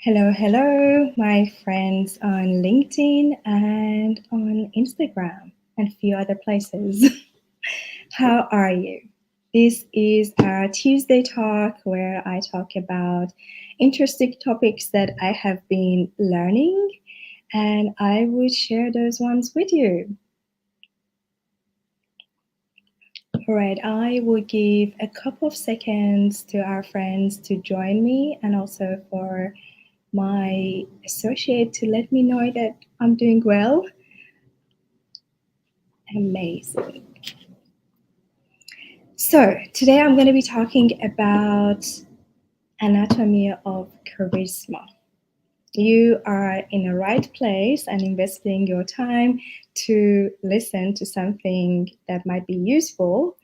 Hello, hello, my friends on LinkedIn and on Instagram and a few other places. How are you? This is our Tuesday talk where I talk about interesting topics that I have been learning and I would share those ones with you. All right, I will give a couple of seconds to our friends to join me and also for my associate to let me know that I'm doing well. Amazing. So, today I'm going to be talking about anatomy of charisma. You are in the right place and investing your time to listen to something that might be useful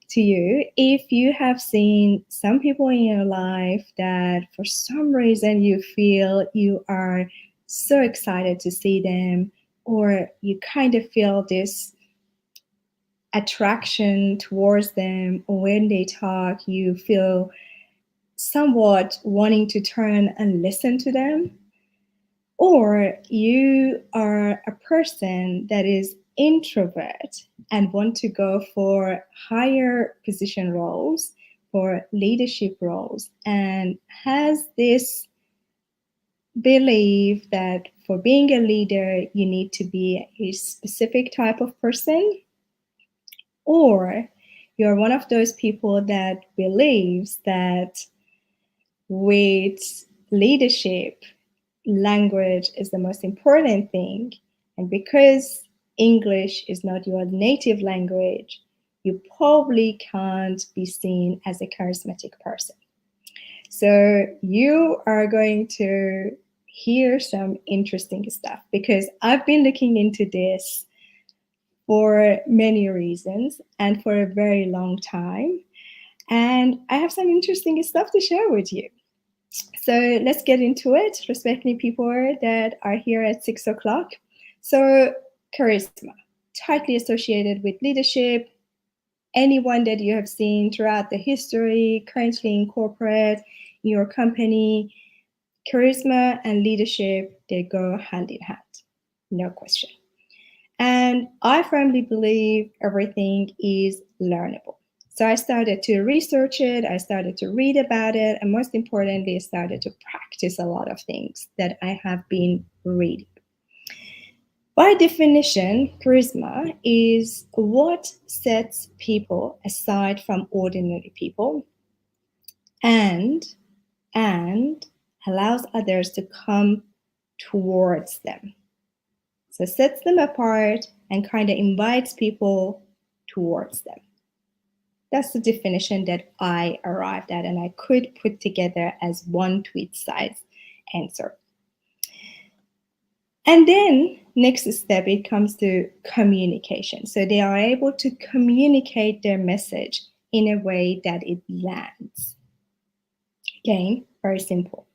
to you. If you have seen some people in your life that for some reason you feel you are so excited to see them, or you kind of feel this attraction towards them, or when they talk, you feel somewhat wanting to turn and listen to them, or you are a person that is introvert and want to go for higher position roles, for leadership roles, and has this belief that for being a leader, you need to be a specific type of person, or you're one of those people that believes that with leadership, language is the most important thing. And because English is not your native language, you probably can't be seen as a charismatic person. So you are going to hear some interesting stuff because I've been looking into this for many reasons and for a very long time. And I have some interesting stuff to share with you. So let's get into it, respecting people that are here at 6 o'clock. So, charisma, tightly associated with leadership. Anyone that you have seen throughout the history, currently in corporate, in your company, charisma and leadership, they go hand in hand, no question. And I firmly believe everything is learnable. So I started to research it, I started to read about it, and most importantly, I started to practice a lot of things that I have been reading. By definition, charisma is what sets people aside from ordinary people and and allows others to come towards them. So sets them apart and kind of invites people towards them. That's the definition that I arrived at, and I could put together as one tweet size answer. And then next step, it comes to communication. So they are able to communicate their message in a way that it lands. Again, very simple.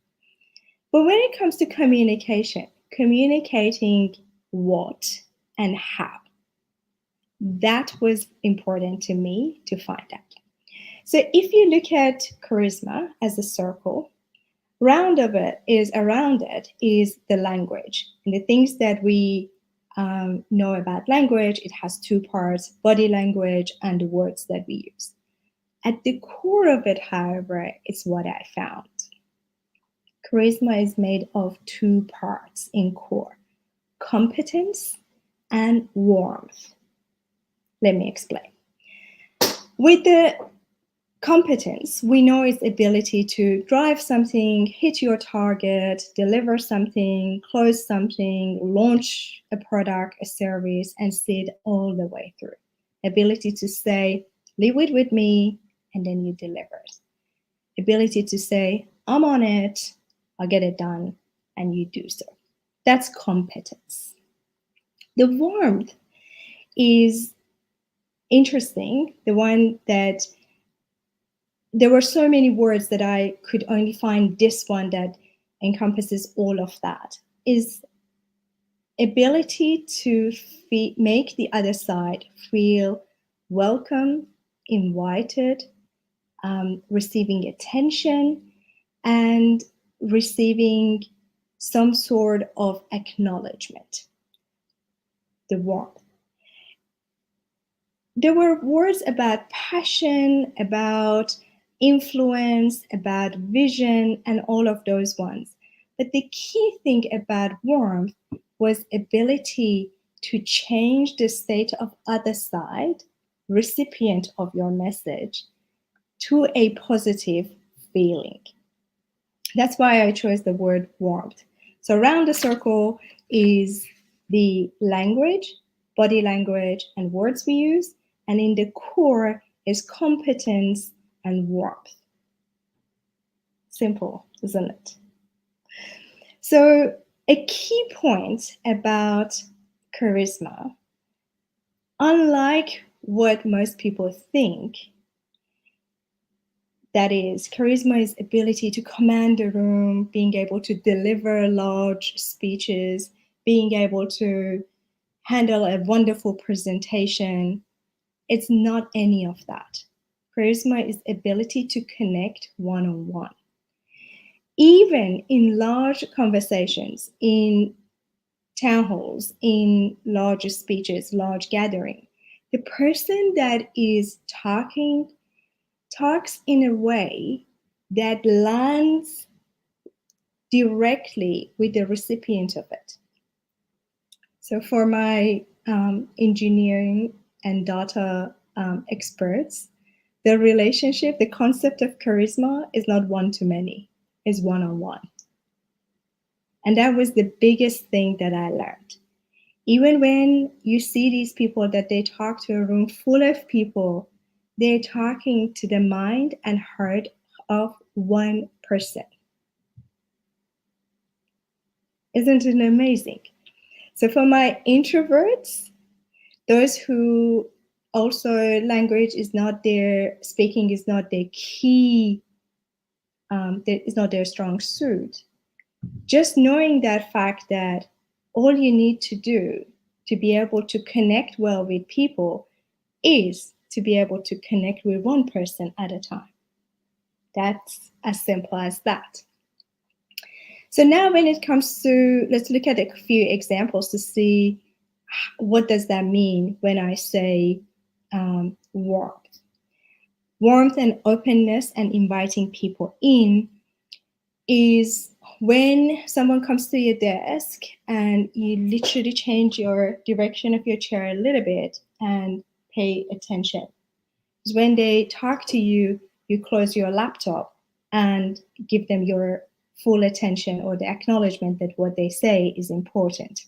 But when it comes to communication, communicating what and how, that was important to me to find out. So if you look at charisma as a circle, around it is the language. And the things that we know about language, it has two parts, body language and the words that we use. At the core of it, however, is what I found. Charisma is made of two parts in core, competence and warmth. Let me explain. With the competence, we know its ability to drive something, hit your target, deliver something, close something, launch a product, a service, and see it all the way through. Ability to say, leave it with me, and then you deliver it. Ability to say, I'm on it, I'll get it done, and you do so. That's competence. The warmth is interesting, the one that there were so many words that I could only find this one that encompasses all of that, is ability to make the other side feel welcome, invited, receiving attention, and receiving some sort of acknowledgement, the warmth. There were words about passion, about influence, about vision, and all of those ones. But the key thing about warmth was ability to change the state of other side, recipient of your message, to a positive feeling. That's why I chose the word warmth. So around the circle is the language, body language, and words we use. And in the core is competence and warmth. Simple, isn't it? So a key point about charisma, unlike what most people think, that is, charisma is ability to command a room, being able to deliver large speeches, being able to handle a wonderful presentation. It's not any of that. Charisma is ability to connect one-on-one. Even in large conversations, in town halls, in large speeches, large gathering, the person that is talks in a way that lands directly with the recipient of it. So for my engineering and data experts, the relationship, the concept of charisma is not one-to-many, it's one-on-one. And that was the biggest thing that I learned. Even when you see these people that they talk to a room full of people, they're talking to the mind and heart of one person. Isn't it amazing? So for my introverts, those who also language is not their, speaking is not their key, it's not their strong suit, just knowing that fact that all you need to do to be able to connect well with people is to be able to connect with one person at a time. That's as simple as that. So now when it comes to, let's look at a few examples to see what does that mean when I say warmth. Warmth and openness and inviting people in is when someone comes to your desk and you literally change your direction of your chair a little bit and pay attention. It's when they talk to you, you close your laptop and give them your full attention or the acknowledgement that what they say is important.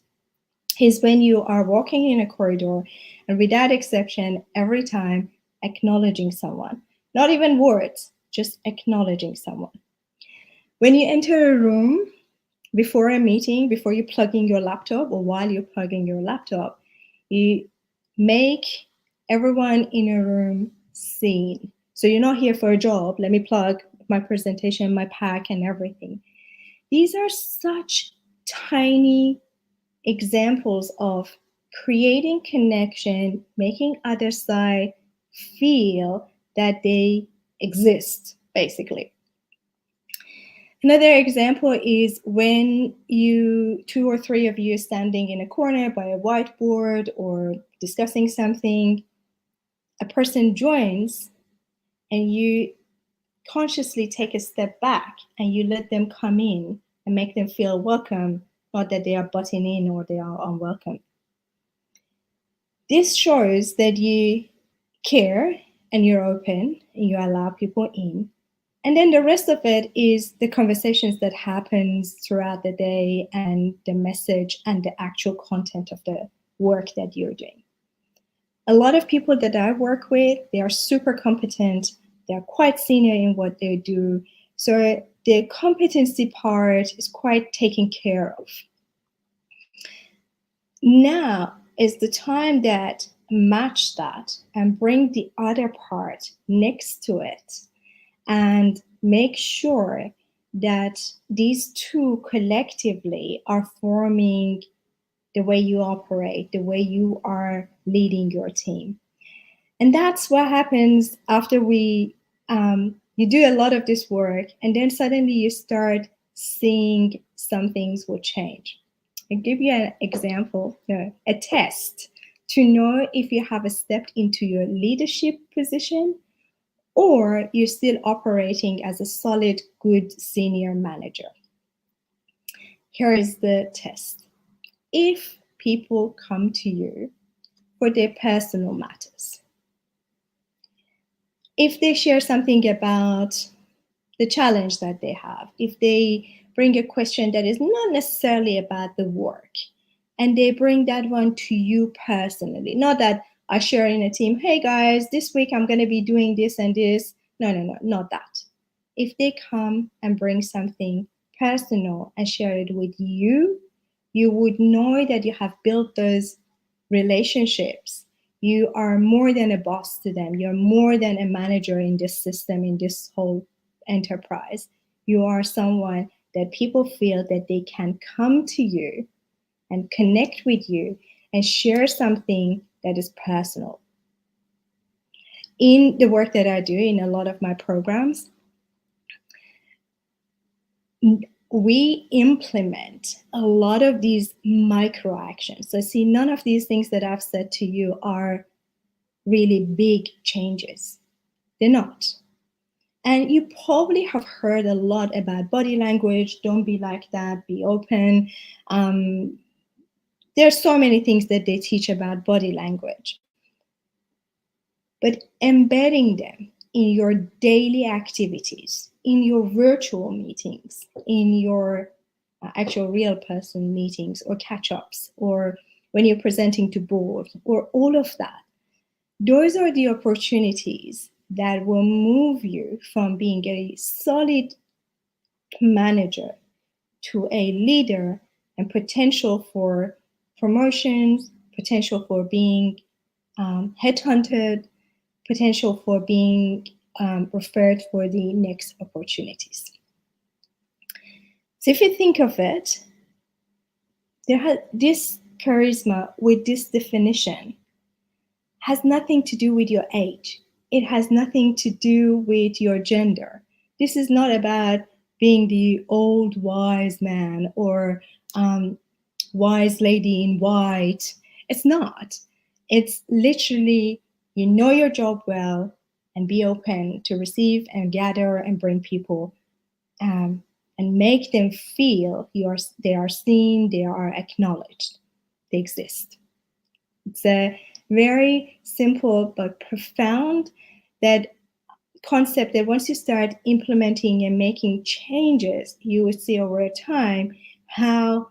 Is when you are walking in a corridor and without exception, every time acknowledging someone, not even words, just acknowledging someone. When you enter a room before a meeting, before you plug in your laptop or while you're plugging your laptop, you make everyone in a room seen. So you're not here for a job. Let me plug my presentation, my pack, and everything. These are such tiny examples of creating connection, making other side feel that they exist, basically. Another example is when two or three of you standing in a corner by a whiteboard or discussing something, a person joins and you consciously take a step back and you let them come in and make them feel welcome, not that they are butting in or they are unwelcome. This shows that you care and you're open and you allow people in. And then the rest of it is the conversations that happens throughout the day and the message and the actual content of the work that you're doing. A lot of people that I work with, they are super competent. They're quite senior in what they do. So the competency part is quite taken care of. Now is the time that match that and bring the other part next to it and make sure that these two collectively are forming the way you operate, the way you are leading your team. And that's what happens after you do a lot of this work, and then suddenly you start seeing some things will change. I'll give you an example, a test to know if you have stepped into your leadership position or you're still operating as a solid, good senior manager. Here is the test. If people come to you for their personal matters, if they share something about the challenge that they have, if they bring a question that is not necessarily about the work, and they bring that one to you personally, not that I share in a team, hey guys, this week I'm going to be doing this and this. No, not that. If they come and bring something personal and share it with you, you would know that you have built those relationships. You are more than a boss to them. You're more than a manager in this system, in this whole enterprise. You are someone that people feel that they can come to you and connect with you and share something that is personal. In the work that I do in a lot of my programs, we implement a lot of these micro actions. So see, none of these things that I've said to you are really big changes. They're not. And you probably have heard a lot about body language. Don't be like that, be open. There are so many things that they teach about body language. But embedding them in your daily activities, in your virtual meetings, in your actual real person meetings or catch-ups, or when you're presenting to board, or all of that, those are the opportunities that will move you from being a solid manager to a leader, and potential for promotions, potential for being headhunted, potential for being referred for the next opportunities. So if you think of it, this charisma with this definition has nothing to do with your age. It has nothing to do with your gender. This is not about being the old wise man or wise lady in white. It's not. It's literally, you know your job well and be open to receive and gather and bring people and make them feel they are seen, they are acknowledged, they exist. It's a very simple but profound concept that once you start implementing and making changes, you will see over time how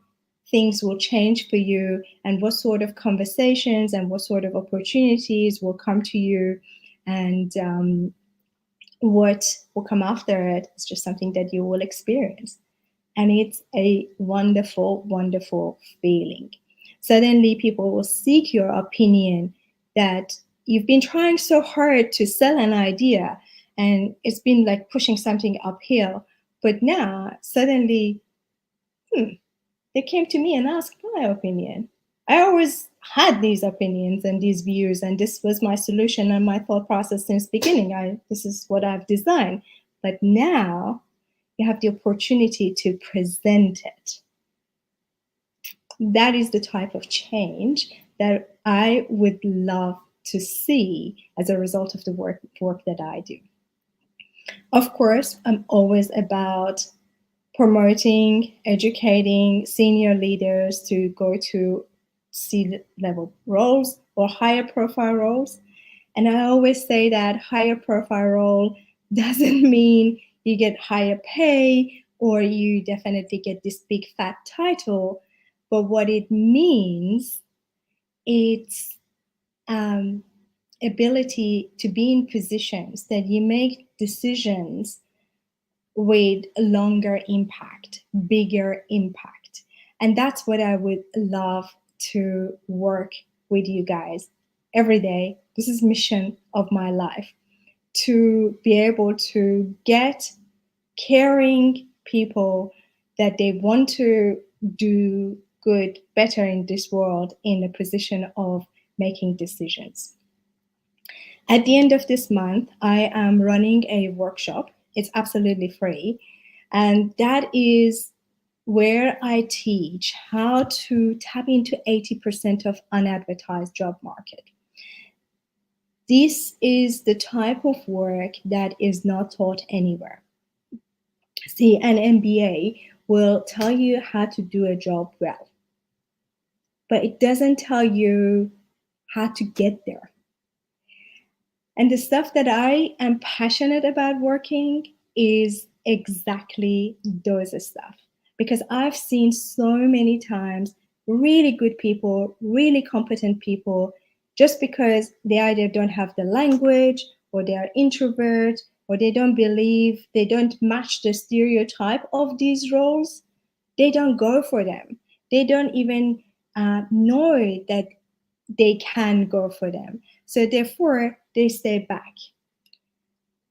things will change for you and what sort of conversations and what sort of opportunities will come to you, and what will come after it is just something that you will experience. And it's a wonderful, wonderful feeling. Suddenly people will seek your opinion that you've been trying so hard to sell an idea and it's been like pushing something uphill. But now suddenly, they came to me and asked my opinion. I always had these opinions and these views, and this was my solution and my thought process since beginning. This is what I've designed. But now you have the opportunity to present it. That is the type of change that I would love to see as a result of the work that I do. Of course, I'm always about promoting, educating senior leaders to go to C-level roles or higher profile roles. And I always say that higher profile role doesn't mean you get higher pay or you definitely get this big fat title. But what it means, it's ability to be in positions that you make decisions with longer impact, bigger impact. And that's what I would love to work with you guys every day. This is mission of my life, to be able to get caring people that they want to do good, better in this world in a position of making decisions. At the end of this month, I am running a workshop. It's absolutely free. And that is where I teach how to tap into 80% of unadvertised job market. This is the type of work that is not taught anywhere. See, an MBA will tell you how to do a job well, but it doesn't tell you how to get there. And the stuff that I am passionate about working is exactly those stuff. Because I've seen so many times really good people, really competent people, just because they either don't have the language or they are introvert or they don't believe, they don't match the stereotype of these roles, they don't go for them. They don't even know that they can go for them. So therefore, they stay back.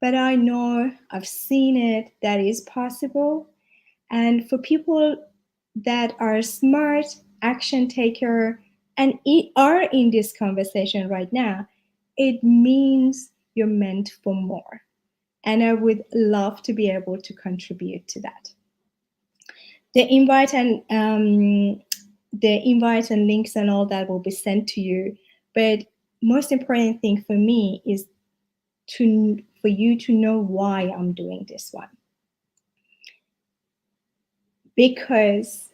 But I know, I've seen it, that is possible. And for people that are smart, action taker, and are in this conversation right now, it means you're meant for more. And I would love to be able to contribute to that. The invite and links and all that will be sent to you. But most important thing for me is for you to know why I'm doing this one. Because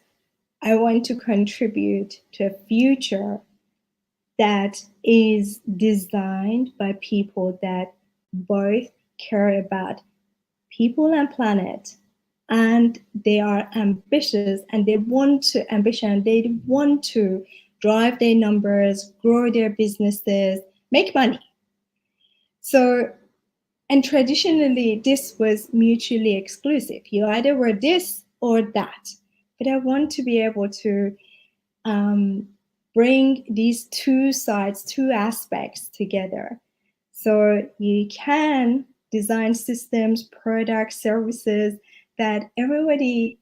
I want to contribute to a future that is designed by people that both care about people and planet, and they are ambitious and they want to drive their numbers, grow their businesses, make money. So, and traditionally, this was mutually exclusive. You either were this or that. But I want to be able to bring these two sides, two aspects together. So you can design systems, products, services that everybody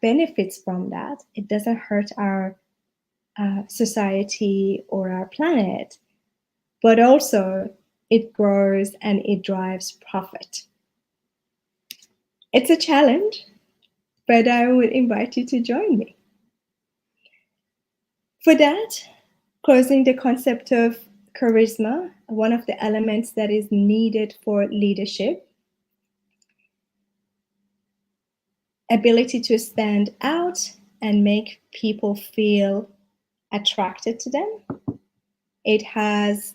benefits from that. It doesn't hurt our society or our planet, but also it grows and it drives profit. It's a challenge, but I would invite you to join me. For that, closing the concept of charisma, one of the elements that is needed for leadership, ability to stand out and make people feel attracted to them. It has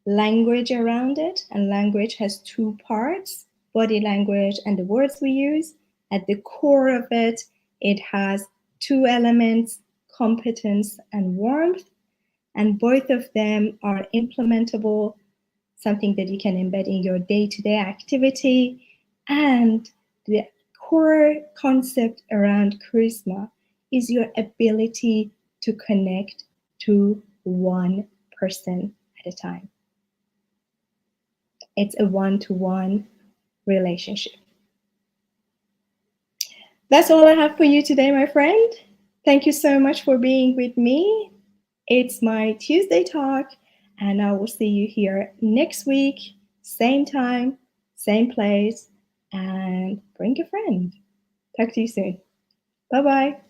language around it, and language has two parts, body language and the words we use. At the core of it, it has two elements, competence and warmth, and both of them are implementable, something that you can embed in your day-to-day activity. And the core concept around charisma is your ability to connect to one person at a time. It's a one-to-one relationship. That's all I have for you today, my friend. Thank you so much for being with me. It's my Tuesday talk, and I will see you here next week, same time, same place, and bring a friend. Talk to you soon. Bye-bye.